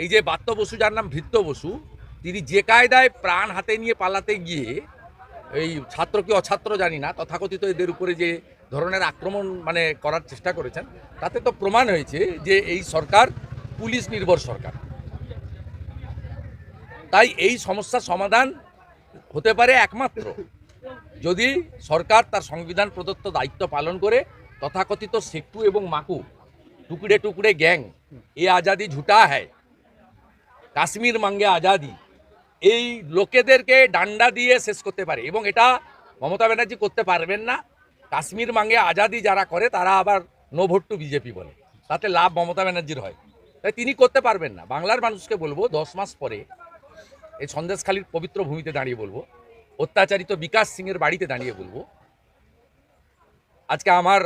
এই যে বাত্য বসু, যার নাম ভৃত্য বসু, তিনি যে কায়দায় প্রাণ হাতে নিয়ে পালাতে গিয়ে এই ছাত্র কি অছাত্র জানি না, তথাকথিত এদের উপরে যে ধরনের আক্রমণ মানে করার চেষ্টা করেছেন, তাতে তো প্রমাণ হয়েছে যে এই সরকার পুলিশ নির্ভর সরকার। তাই এই সমস্যার সমাধান হতে পারে একমাত্র যদি সরকার তার সংবিধান প্রদত্ত দায়িত্ব পালন করে তথাকথিত সেক্টু এবং মাকু টুকরে টুকরে গ্যাং এ আজাদি ঝুটা হ্যায়, কাশ্মীর মাঙ্গে আজাদি, এই লোকেদেরকে ডান্ডা দিয়ে শেষ করতে পারে। এবং এটা মমতা ব্যানার্জি করতে পারবেন না। কাশ্মীর মাঙ্গে আজাদি যারা করে তারা আবার নো ভোট টু বিজেপি বলে, তাতে লাভ মমতা ব্যানার্জির হয়, তাই তিনি করতে পারবেন না। বাংলার মানুষকে বলবো 10 মাস পরে এই সন্দেশখালীর পবিত্র ভূমিতে দাঁড়িয়ে বলবো, অত্যাচারিত বিকাশ সিংয়ের বাড়িতে দাঁড়িয়ে বলবো, আজকে আমার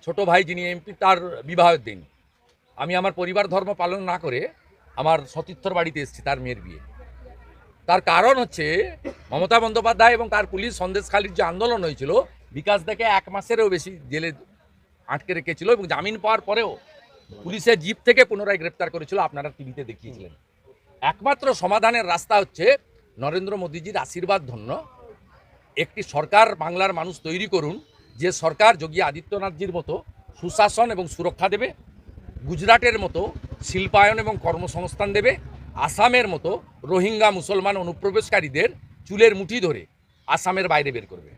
ছোট ভাই যিনি এমপি তার বিবাহের দিন, আমি আমার পরিবার ধর্ম পালন না করে আমার সতীর্থর বাড়িতে এসেছি তার মেয়ের বিয়ে। তার কারণ হচ্ছে মমতা বন্দ্যোপাধ্যায় এবং তার পুলিশ সন্দেশখালীর যে আন্দোলন হয়েছিল, বিকাশ দাকে 1 মাসেরও বেশি জেলে আটকে রেখেছিল এবং জামিন পাওয়ার পরেও পুলিশের জিপ থেকে পুনরায় গ্রেপ্তার করেছিল, আপনারা টিভিতে দেখিয়েছিলেন। একমাত্র সমাধানের রাস্তা হচ্ছে নরেন্দ্র মোদীজির আশীর্বাদ ধন্য একটি সরকার বাংলার মানুষ তৈরি করুন, যে সরকার যোগী আদিত্যনাথজির মতো সুশাসন এবং সুরক্ষা দেবে, গুজরাটের মতো শিল্পায়ন এবং কর্মসংস্থান দেবে, আসামের মতো রোহিঙ্গা মুসলমান অনুপ্রবেশকারীদের চুলের মুঠি ধরে আসামের বাইরে বের করবে।